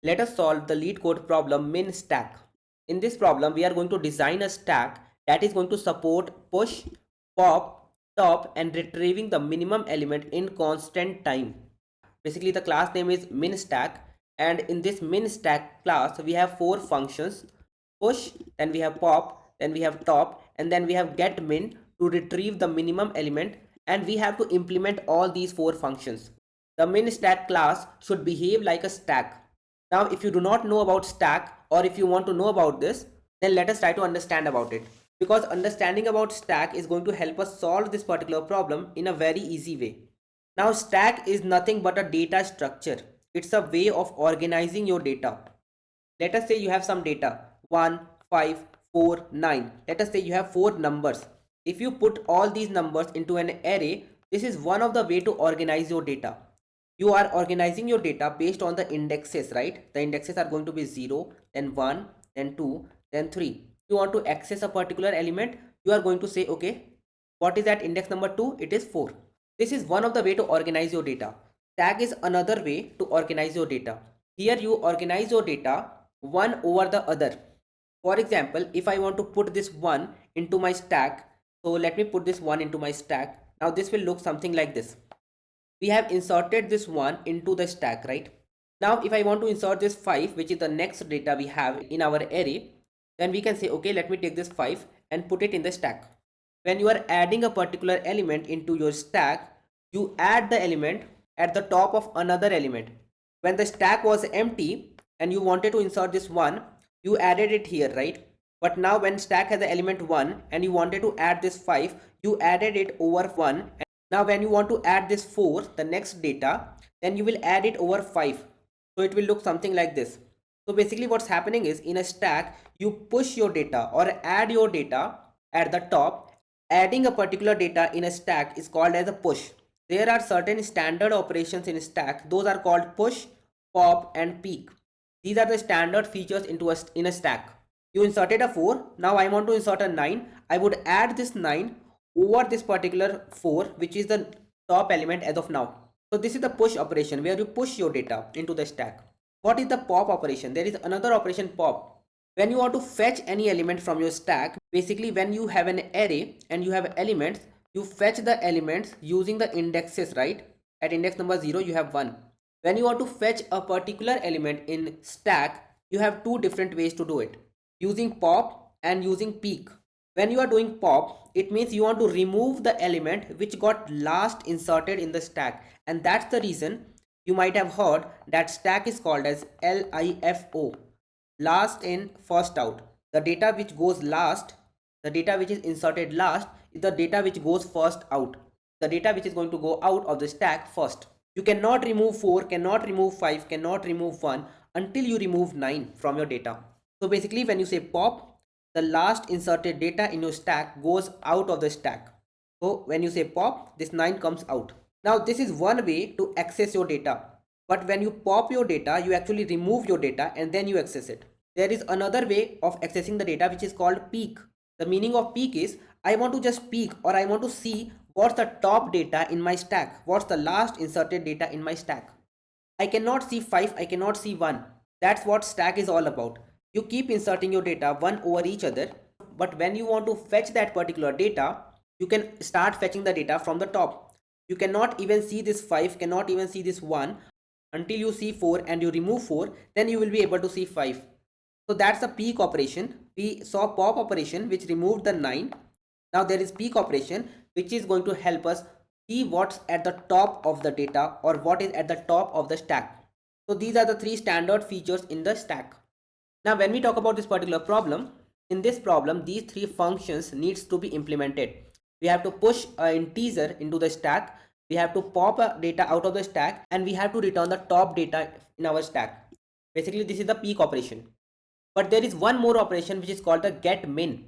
Let us solve the Leetcode problem min stack. In this problem, we are going to design a stack that is going to support push, pop, top and retrieving the minimum element in constant time. Basically, the class name is min stack, and in this min stack class, we have four functions: push, then we have pop, then we have top, and then we have get min to retrieve the minimum element, and we have to implement all these four functions. The min stack class should behave like a stack. Now, if you do not know about stack, or if you want to know about this, then let us try to understand about it. Because understanding about stack is going to help us solve this particular problem in a very easy way. Now, stack is nothing but a data structure. It's a way of organizing your data. Let us say you have some data 1, 5, 4, 9. Let us say you have 4 numbers. If you put all these numbers into an array, this is one of the way to organize your data. You are organizing your data based on the indexes, right? The indexes are going to be 0, then 1, then 2, then 3. If you want to access a particular element, you are going to say, okay, what is that index number 2? It is 4. This is one of the way to organize your data. Tag is another way to organize your data. Here you organize your data one over the other. For example, if I want to put this 1 into my stack, so let me put this 1 into my stack. Now this will look something like this. We have inserted this 1 into the stack, right? Now if I want to insert this 5, which is the next data we have in our array, then we can say, okay, let me take this 5 and put it in the stack. When you are adding a particular element into your stack, you add the element at the top of another element. When the stack was empty and you wanted to insert this 1, you added it here, right? But now when stack has the element 1 and you wanted to add this 5, you added it over 1. And now when you want to add this 4, the next data, then you will add it over 5. So it will look something like this. So basically what's happening is, in a stack, you push your data or add your data at the top. Adding a particular data in a stack is called as a push. There are certain standard operations in stack. Those are called push, pop and peek. These are the standard features in a stack. You inserted a 4. Now I want to insert a 9. I would add this 9 over this particular 4, which is the top element as of now. So this is the push operation where you push your data into the stack. What is the pop operation? There is another operation, pop. When you want to fetch any element from your stack, basically when you have an array and you have elements, you fetch the elements using the indexes, right? At index number 0, you have 1. When you want to fetch a particular element in stack, you have two different ways to do it, using pop and using peek. When you are doing pop, it means you want to remove the element which got last inserted in the stack, and that's the reason you might have heard that stack is called as LIFO, last in first out. The data which goes last, the data which is inserted last, is the data which goes first out, the data which is going to go out of the stack first. You cannot remove 4, cannot remove 5, cannot remove 1 until you remove 9 from your data. So basically when you say pop, the last inserted data in your stack goes out of the stack. So when you say pop, this 9 comes out. Now this is one way to access your data. But when you pop your data, you actually remove your data and then you access it. There is another way of accessing the data which is called peek. The meaning of peek is, I want to just peek, or I want to see what's the top data in my stack, what's the last inserted data in my stack. I cannot see 5, I cannot see 1. That's what stack is all about. You keep inserting your data one over each other, but when you want to fetch that particular data, you can start fetching the data from the top. You cannot even see this 5, cannot even see this 1 until you see 4 and you remove 4, then you will be able to see 5. So that's a peek operation. We saw pop operation which removed the 9. Now there is peek operation which is going to help us see what's at the top of the data or what is at the top of the stack. So these are the three standard features in the stack. Now when we talk about this particular problem, in this problem these three functions needs to be implemented. We have to push an integer into the stack, we have to pop a data out of the stack, and we have to return the top data in our stack. Basically this is the peek operation. But there is one more operation which is called the get min.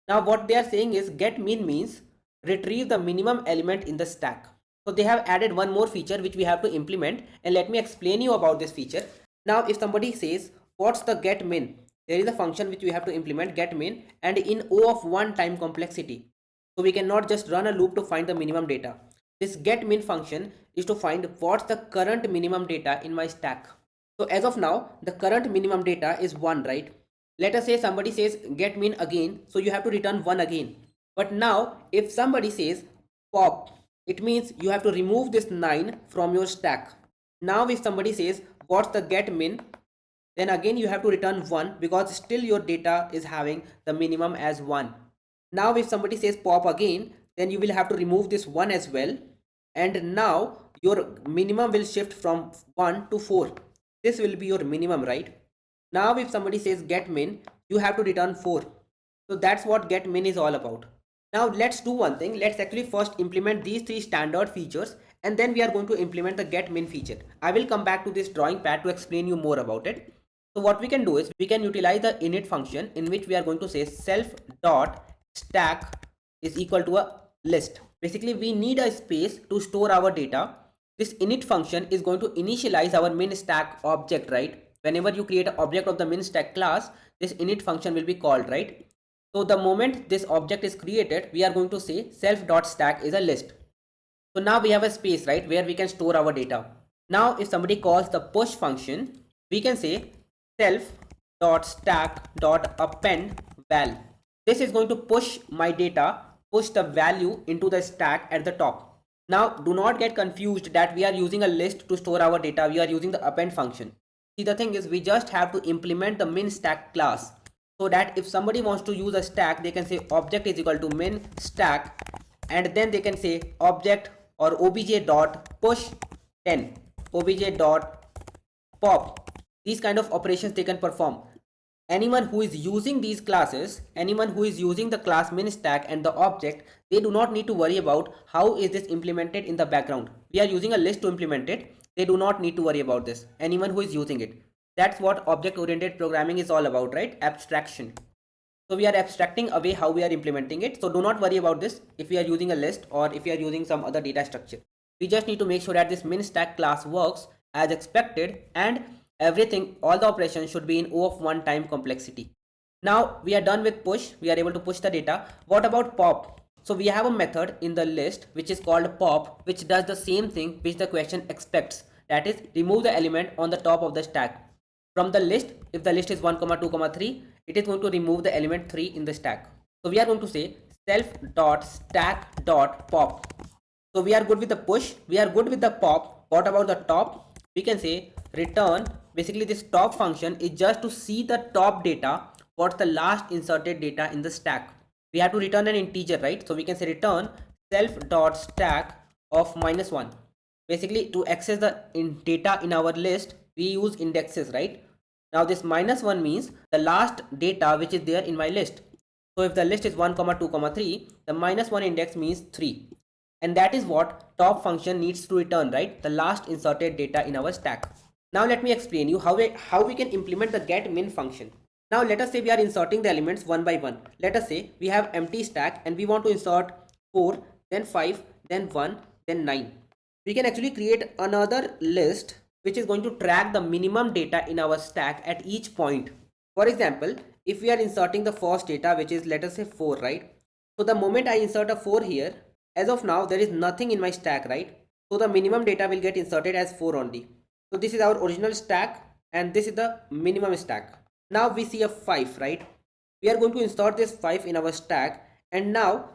Now what they are saying is, get min means retrieve the minimum element in the stack. So they have added one more feature which we have to implement, and let me explain you about this feature. Now if somebody says what's the get min, there is a function which we have to implement, get min, and in O of 1 time complexity. So we cannot just run a loop to find the minimum data. This get min function is to find what's the current minimum data in my stack. So as of now, the current minimum data is 1, right? Let us say somebody says get min again, so you have to return 1 again. But now if somebody says pop, it means you have to remove this 9 from your stack. Now if somebody says what's the get min, then again you have to return 1 because still your data is having the minimum as 1. Now if somebody says pop again, then you will have to remove this 1 as well, and now your minimum will shift from 1 to 4. This will be your minimum, right? Now if somebody says get min, you have to return 4. So that's what get min is all about. Now let's do one thing. Let's actually first implement these three standard features, and then we are going to implement the get min feature. I will come back to this drawing pad to explain you more about it. So what we can do is we can utilize the init function in which we are going to say self dot stack is equal to a list. Basically we need a space to store our data. This init function is going to initialize our min stack object, right? Whenever you create an object of the min stack class, this init function will be called, right? So the moment this object is created, we are going to say self dot stack is a list. So now we have a space, right, where we can store our data. Now if somebody calls the push function, we can say self dot stack dot append val. This is going to push my data, push the value into the stack at the top. Now do not get confused that we are using a list to store our data. We are using the append function. See, the thing is we just have to implement the min stack class, so that if somebody wants to use a stack, they can say object is equal to min stack, and then they can say object or obj dot push 10, obj dot pop. These kind of operations they can perform. Anyone who is using these classes, anyone who is using the class min stack and the object, they do not need to worry about how is this implemented in the background. We are using a list to implement it. They do not need to worry about this. Anyone who is using it. That's what object oriented programming is all about, right? Abstraction. So we are abstracting away how we are implementing it. So do not worry about this if we are using a list or if we are using some other data structure. We just need to make sure that this min stack class works as expected, and everything, all the operations should be in O of 1 time complexity. Now we are done with push. We are able to push the data. What about pop? So we have a method in the list which is called pop, which does the same thing which the question expects. That is, remove the element on the top of the stack. From the list, if the list is 1, 2, 3, it is going to remove the element 3 in the stack. So we are going to say self dot stack dot pop. So we are good with the push, we are good with the pop. What about the top? We can say return. Basically this top function is just to see the top data, what's the last inserted data in the stack. We have to return an integer, right? So we can say return self dot stack of -1. Basically to access the data in our list, we use indexes, right? Now this -1 means the last data which is there in my list. So if the list is 1, 2, 3, the -1 index means 3. And that is what top function needs to return, right? The last inserted data in our stack. Now let me explain you how we can implement the get min function. Now let us say we are inserting the elements one by one. Let us say we have empty stack and we want to insert 4, then 5, then 1, then 9. We can actually create another list which is going to track the minimum data in our stack at each point. For example, if we are inserting the first data, which is, let us say, 4, right? So the moment I insert a 4 here, as of now there is nothing in my stack, right? So the minimum data will get inserted as 4 only. So this is our original stack and this is the minimum stack. Now we see a 5, right? We are going to insert this 5 in our stack, and now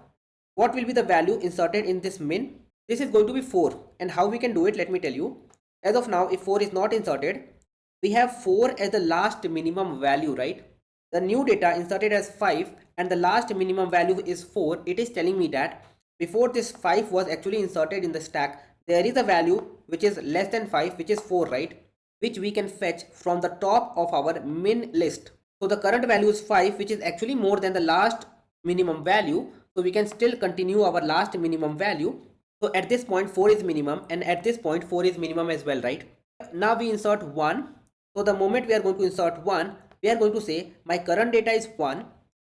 what will be the value inserted in this min? This is going to be 4. And how we can do it, let me tell you. As of now, if 4 is not inserted, we have 4 as the last minimum value, right? The new data inserted as 5 and the last minimum value is 4. It is telling me that before this 5 was actually inserted in the stack, there is a value which is less than 5, which is 4, right? Which we can fetch from the top of our min list. So the current value is 5, which is actually more than the last minimum value. So we can still continue our last minimum value. So at this point 4 is minimum, and at this point 4 is minimum as well, right? Now we insert 1. So the moment we are going to insert 1, we are going to say my current data is 1.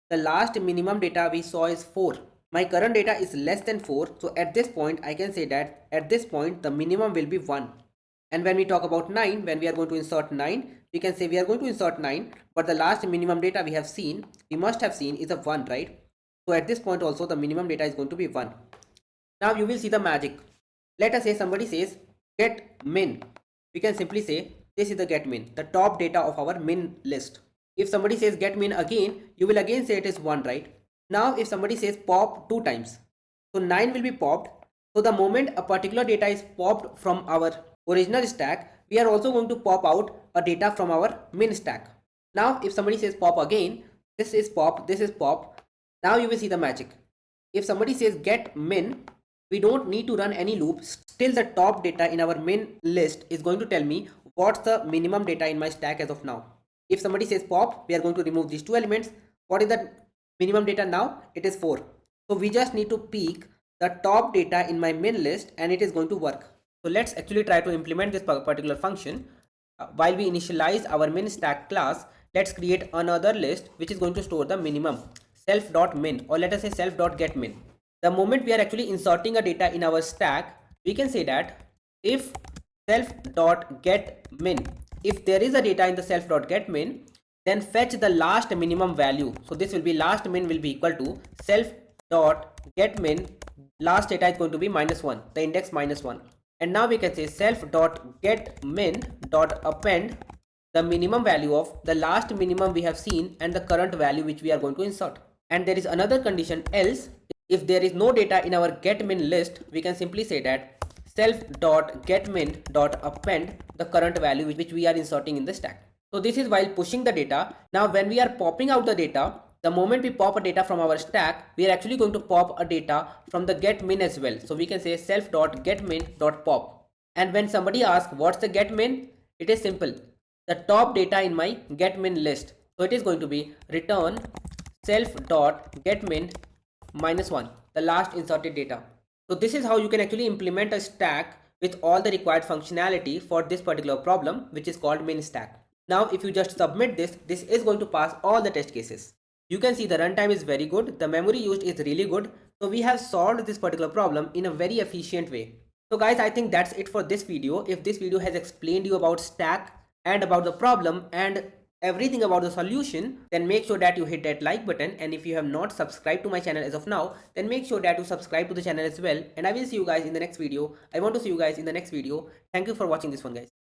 The last minimum data we saw is 4. My current data is less than 4. So at this point I can say that at this point the minimum will be 1. And when we talk about 9, when we are going to insert 9, we can say we are going to insert 9, but the last minimum data we must have seen is a 1, right? So at this point also the minimum data is going to be 1. Now you will see the magic. Let us say somebody says get min. We can simply say this is the get min, the top data of our min list. If somebody says get min again, you will again say it is 1, right? Now if somebody says pop 2 times, so 9 will be popped. So the moment a particular data is popped from our original stack, we are also going to pop out a data from our min stack. Now if somebody says pop again, this is pop, this is pop. Now you will see the magic. If somebody says get min, we don't need to run any loop. Still the top data in our min list is going to tell me what's the minimum data in my stack as of now. If somebody says pop, we are going to remove these 2 elements. What is the minimum data now? It is 4. So we just need to pick the top data in my min list and it is going to work. So let's actually try to implement this particular function. While we initialize our min stack class, let's create another list which is going to store the minimum, self.min, or let us say self.getMin. The moment we are actually inserting a data in our stack, we can say that if self.getMin, if there is a data in the self.getMin, then fetch the last minimum value. So this will be last min will be equal to self.getMin, last data is going to be -1, the index -1. And now we can say self.getMin.append the minimum value of the last minimum we have seen and the current value which we are going to insert. And there is another condition else. If there is no data in our getmin list, we can simply say that self.getmin.append the current value which we are inserting in the stack. So this is while pushing the data. Now when we are popping out the data, the moment we pop a data from our stack, we are actually going to pop a data from the getmin as well. So we can say self.getmin.pop. And when somebody asks what's the getmin, it is simple, the top data in my getmin list. So it is going to be return self.getmin -1, the last inserted data. So this is how you can actually implement a stack with all the required functionality for this particular problem, which is called min stack. Now if you just submit this, this is going to pass all the test cases. You can see the runtime is very good, the memory used is really good. So we have solved this particular problem in a very efficient way. So guys, I think that's it for this video. If this video has explained you about stack and about the problem and everything about the solution, then make sure that you hit that like button. And if you have not subscribed to my channel as of now, then make sure that you subscribe to the channel as well. And I will see you guys in the next video. I want to see you guys in the next video. Thank you for watching this one, guys.